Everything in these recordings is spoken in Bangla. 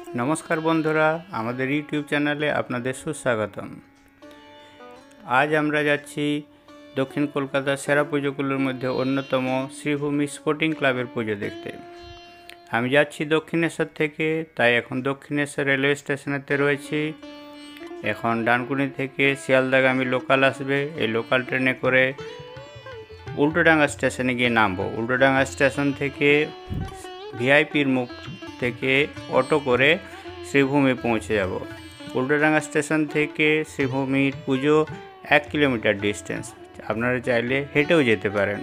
नमस्कार बंधुरा आमादेर यूट्यूब चैनेले आपनादेर सुस्वागतम। आज आमरा जाচ্ছি दक्षिण कलकातार सेरा पुजोगुलोर मध्य अन्यतम श्रीभूमि स्पोर्टिंग क्लाबेर पुजो देखते। आमी जाচ্ছি दक्षिणेश्वर थेके, ताई एखन दक्षिणेश्वर रेलवे स्टेशनेते रयेछि। एखन डानकुनी थेके शियालदागामी लोकाल आसबे। एई लोकाल ट्रेने करे उल्टोडांगा स्टेशने गिये नामबो। उल्टोडांगा स्टेशन थेके ভিআইপির মুখ থেকে অটো করে শ্রীভূমি পৌঁছে যাব। উল্টোডাঙ্গা স্টেশন থেকে শ্রীভূমির পুজো 1 কিলোমিটার ডিস্টেন্স। আপনারা চাইলে হেঁটেও যেতে পারেন।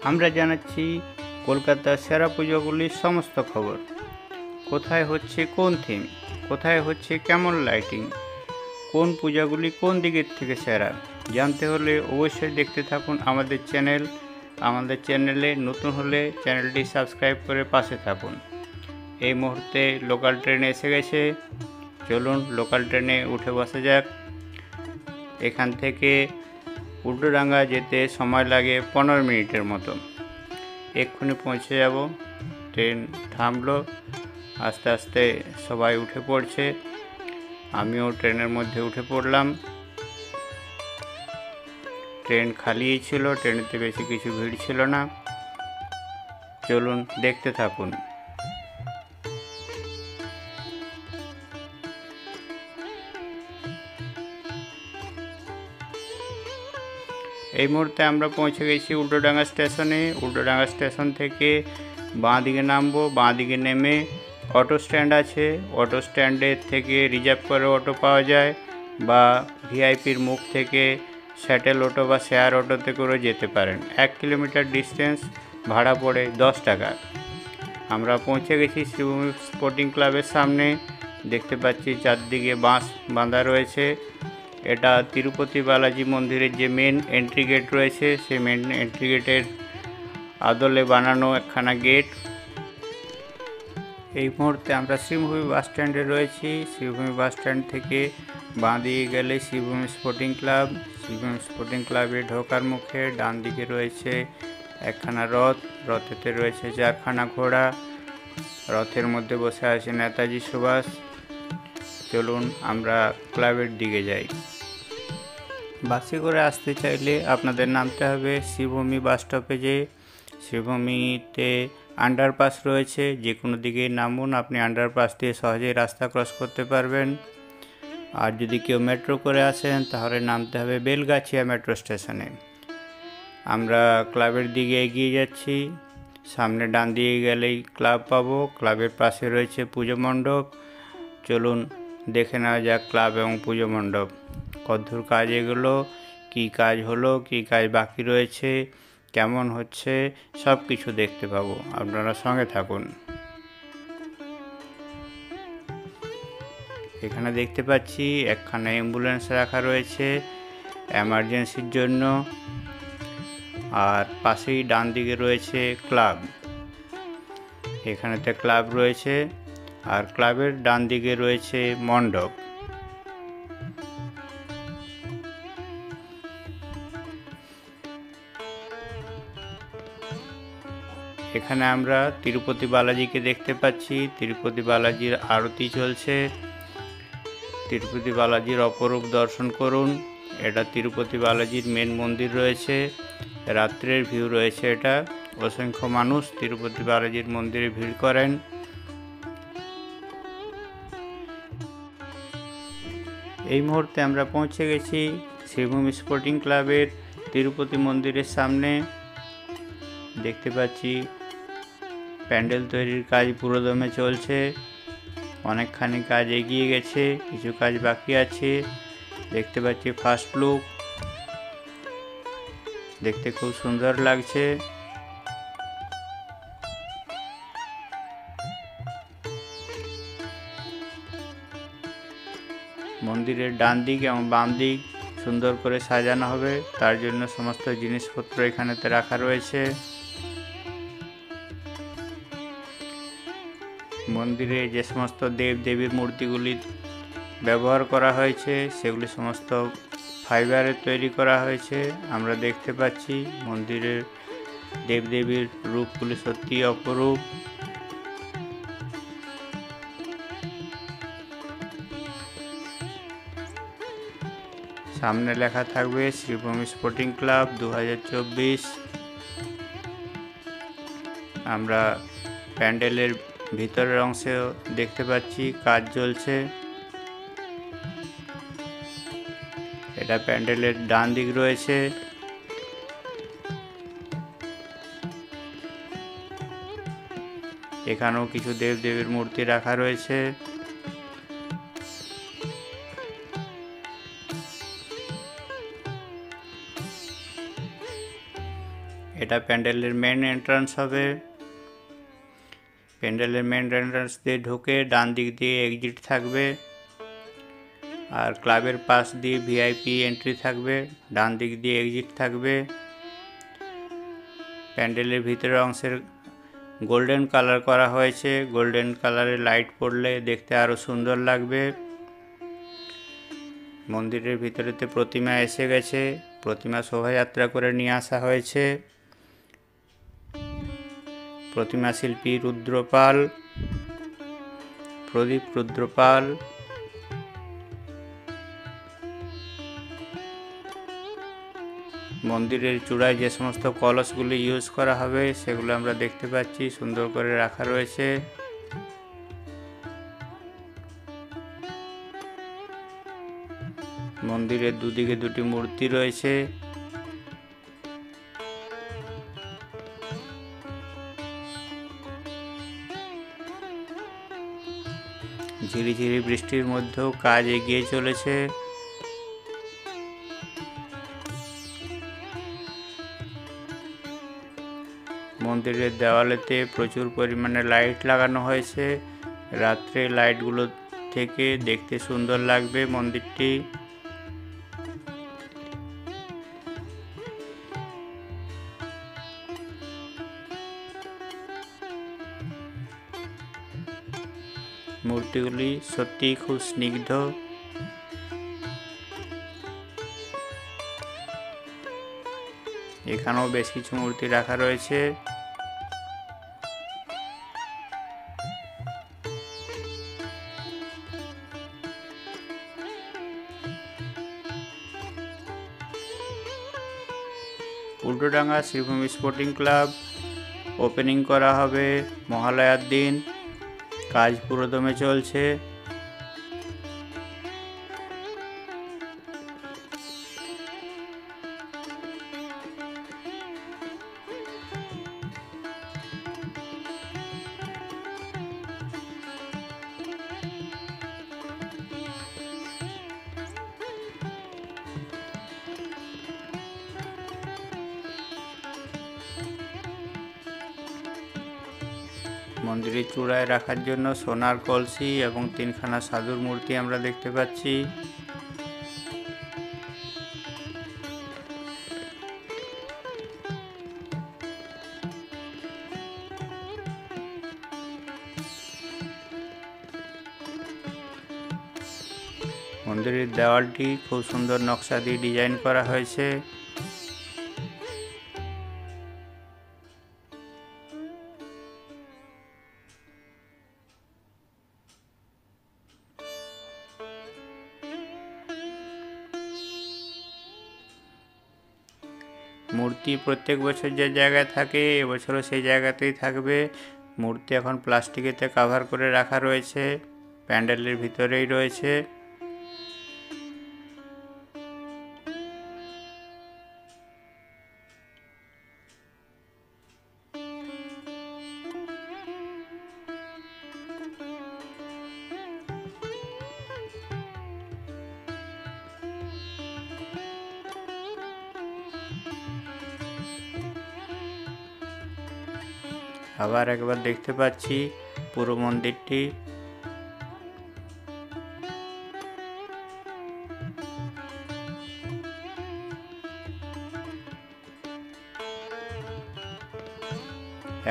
আমরা জানাচ্ছি কলকাতার সেরা পুজোগুলির সমস্ত খবর। কোথায় হচ্ছে কোন থিম, কোথায় হচ্ছে কেমন লাইটিং, কোন পূজাগুলি কোন দিকের থেকে সেরা জানতে হলে অবশ্যই দেখতে থাকুন আমাদের চ্যানেল। আমাদের চ্যানেলে নতুন হলে চ্যানেলটি সাবস্ক্রাইব করে পাশে থাকুন। এই মুহূর্তে লোকাল ট্রেন এসে গেছে, চলুন লোকাল ট্রেনে উঠে বসা যাক। এখান থেকে উল্টোডাঙ্গা যেতে সময় লাগে 15 মিনিটের মতো। এক্ষুনি পৌঁছে যাব। ট্রেন থামলো, আস্তে আস্তে সবাই উঠে পড়ছে। আমিও ট্রেনের মধ্যে উঠে পড়লাম। ট্রেন খালিই ছিল, ট্রেনেতে বেশি কিছু ভিড় ছিল না। চলুন দেখতে থাকুন। এই মুহূর্তে আমরা পৌঁছে গেছি উল্টোডাঙ্গা স্টেশনে। উল্টোডাঙ্গা স্টেশন থেকে বাঁ দিকে নামবো। বাঁ দিকে নেমে অটো স্ট্যান্ড আছে, অটো স্ট্যান্ডের থেকে রিজার্ভ করে অটো পাওয়া যায়, বা ভিআইপির মুখ থেকে শ্যাটেল অটো বা শেয়ার অটোতে করে যেতে পারেন। 1 কিলোমিটার ডিস্টেন্স, ভাড়া পড়ে 10 টাকা। আমরা পৌঁছে গেছি শ্রীভূমি স্পোর্টিং ক্লাবের সামনে। দেখতে পাচ্ছি চারদিকে বাঁশ বাঁধা রয়েছে। এটা তিরুপতি বালাজি মন্দিরের যে মেন এন্ট্রি গেট রয়েছে, সেই মেন এন্ট্রি গেটের আদলে বানানো একখানা গেট। এই মুহূর্তে আমরা শ্রীভূমি বাস স্ট্যান্ডে রয়েছি। শ্রীভূমি বাস স্ট্যান্ড থেকে বাঁ দিকে গেলে Sreebhumi sporting club. Sreebhumi sporting ক্লাবে ঢোকার মুখে ডান দিকে রয়েছে একখানা রথ, রথেতে রয়েছে 4খানা ঘোড়া। রথের মধ্যে বসে আছে নেতাজি সুভাষ। চলুন আমরা ক্লাবের দিকে যাই। বাসে করে আসতে চাইলে আপনাদের নামতে হবে শ্রীভূমি বাস স্টপেজে। শ্রীভূমিতে আন্ডারপাস রয়েছে, যে কোনো দিকে নামুন, আপনি আন্ডারপাস দিয়ে সহজেই রাস্তা ক্রস করতে পারবেন। আর যদি কেউ মেট্রো করে আসেন তাহলে নামতে হবে বেলগাছিয়া মেট্রো স্টেশনে। আমরা ক্লাবের দিকে এগিয়ে যাচ্ছি। সামনে ডান দিকে গেলেই ক্লাব পাবো। ক্লাবের পাশে রয়েছে পুজো মণ্ডপ। চলুন দেখে নেওয়া যাক ক্লাব এবং পুজো মণ্ডপ কতদূর কাজ এগুলো, কী কাজ হলো, কী কাজ বাকি রয়েছে, কেমন হচ্ছে, সব কিছু দেখতে পাবো। আপনারা সঙ্গে থাকুন। এখানে দেখতে পাচ্ছি একখানা অ্যাম্বুলেন্স রাখা রয়েছে এমার্জেন্সির জন্য। আর পাশেই ডান দিকে রয়েছে ক্লাব। এখানেতে ক্লাব রয়েছে, আর ক্লাবের ডান দিকে রয়েছে মণ্ডপ। এখানে আমরা তিরুপতি বালাজিকে দেখতে পাচ্ছি। তিরুপতি বালাজির আরতি চলছে। তিরুপতি বালাজির অপরূপ দর্শন করুন। এটা তিরুপতি বালাজির মেন মন্দির রয়েছে, রাত্রের ভিউ রয়েছে এটা। অসংখ্য মানুষ তিরুপতি বালাজির মন্দিরে ভিড় করেন। এই মুহূর্তে আমরা পৌঁছে গেছি শ্রীভূমি স্পোর্টিং ক্লাবের তিরুপতি মন্দিরের সামনে। দেখতে পাচ্ছি প্যান্ডেল তৈরির কাজ পুরোদমে চলছে। অনেকখানি কাজ এগিয়ে গেছে, কিছু কাজ বাকি আছে। দেখতে পাচ্ছি ফার্স্ট লুক, দেখতে খুব সুন্দর লাগছে। মন্দিরের ডান দিক এবং বাম দিক সুন্দর করে সাজানো হবে, তার জন্য সমস্ত জিনিসপত্র এখানেতে রাখা রয়েছে। মন্দিরে যে সমস্ত দেব দেবীর মূর্তিগুলি ব্যবহার করা হয়েছে সেগুলি সমস্ত ফাইবারের তৈরি করা হয়েছে। আমরা দেখতে পাচ্ছি মন্দিরের দেবদেবীর রূপগুলি সত্যি অপরূপ। সামনে লেখা থাকবে শ্রীভূমি স্পোর্টিং ক্লাব 2024। আমরা প্যান্ডেলের ভিতরের অংশেও দেখতে পাচ্ছি কাজ চলছে। এটা প্যান্ডেলের ডান দিক রয়েছে। এখানেও কিছু দেবদেবীর মূর্তি রাখা রয়েছে। এটা প্যান্ডেলের মেন এন্ট্রান্স হবে। প্যান্ডেলের মেন এন্ট্রান্স দিয়ে ঢুকে ডান দিক দিয়ে এক্সিট থাকবে, আর ক্লাবের পাশ দিয়ে ভিআইপি এন্ট্রি থাকবে, ডান দিক দিয়ে এক্সিট থাকবে। প্যান্ডেলের ভিতরের অংশের গোল্ডেন কালার করা হয়েছে। গোল্ডেন কালারের লাইট পড়লে দেখতে আরও সুন্দর লাগবে। মন্দিরের ভিতরেতে প্রতিমা এসে গেছে। প্রতিমা শোভাযাত্রা করে নিয়ে আসা হয়েছে। প্রতিমা শিল্পী রুদ্রপাল, প্রদীপ রুদ্রপাল। মন্দিরের চূড়ায় যে সমস্ত কলসগুলি ইউজ করা হবে সেগুলো আমরা দেখতে পাচ্ছি, সুন্দর করে রাখা রয়েছে। মন্দিরের দুদিকে দুটি মূর্তি রয়েছে। ঝিরিঝিরি বৃষ্টির মধ্যেও কাজ এগিয়ে চলেছে। মন্দিরের দেওয়ালেতে প্রচুর পরিমাণে লাইট লাগানো হয়েছে। রাত্রে লাইটগুলো থেকে দেখতে সুন্দর লাগবে মন্দিরটি। মূর্তিগুলি সত্যিই খুব স্নিগ্ধ। এখানেও বেশ কিছু মূর্তি রাখা রয়েছে। Ultadanga Sreebhumi sporting club opening করা হবে মহালয়ার দিন। কাজ পুরোদমে চলছে। মন্দিরের চূড়ায় রাখার জন্য সোনার কলসি এবং তিনখানা সাধুর মূর্তি আমরা দেখতে পাচ্ছি। মন্দিরের দেওয়ালটি খুব সুন্দর নকশা দিয়ে ডিজাইন করা হয়েছে। মূর্তি প্রত্যেক বছর যে জায়গায় থাকে এবছরও সেই জায়গাতেই থাকবে। মূর্তি এখন প্লাস্টিকেতে কভার করে রাখা রয়েছে, প্যান্ডেলের ভিতরেই রয়েছে। আবার একবার দেখতে পাচ্ছি পুরো মন্দিরটি।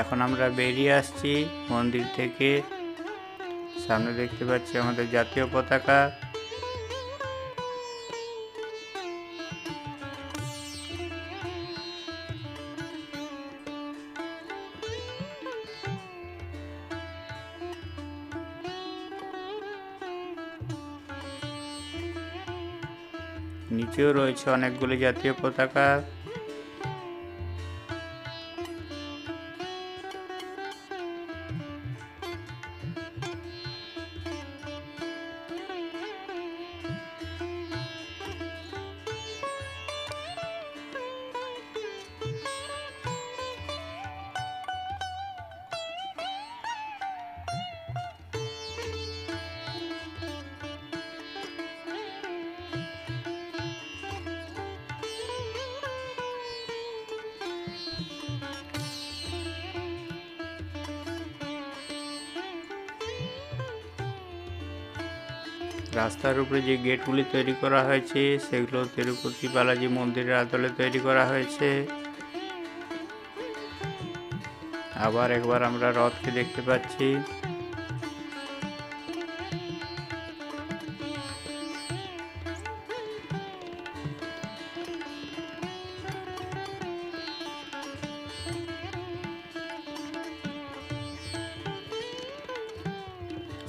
এখন আমরা বেরিয়ে আসছি মন্দির থেকে। সামনে দেখতে পাচ্ছি আমাদের জাতীয় পতাকা। নিচেও রয়েছে অনেকগুলি জাতীয় পতাকা। রাস্তার উপরে যে গেটগুলি তৈরি করা হয়েছে সেগুলো তিরুপতি বালাজি মন্দিরের আদলে তৈরি করা হয়েছে। আবার একবার আমরা রথকে দেখতে পাচ্ছি।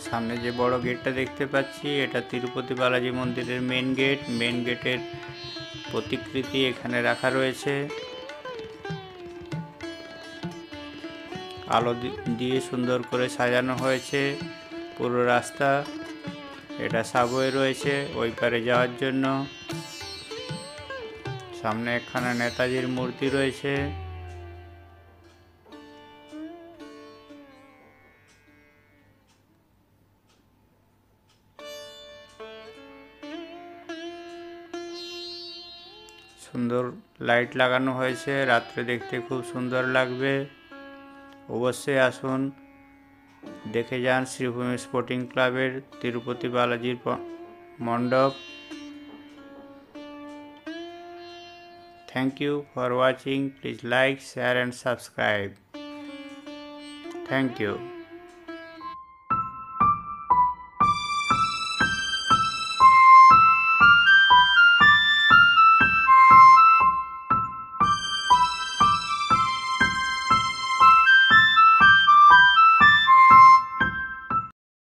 সামনে যে বড় গেটটা দেখতে পাচ্ছি এটা তিরুপতি বালাজি মন্দিরের মেন গেট। মেন গেটের প্রতিকৃতি এখানে রাখা রয়েছে। আলো দিয়ে সুন্দর করে সাজানো হয়েছে পুরো রাস্তা। এটা সাবওয়ে রয়েছে ওই পারে যাওয়ার জন্য। সামনে একখানা নেতাজির মূর্তি রয়েছে। সুন্দর লাইট লাগানো হয়েছে, রাত্রে দেখতে খুব সুন্দর লাগবে। অবশ্যই আসুন, দেখে যান শ্রীভূমি স্পোর্টিং ক্লাবের তিরুপতি বালাজির মণ্ডপ। Thank you for watching. Please like, share and subscribe. Thank you.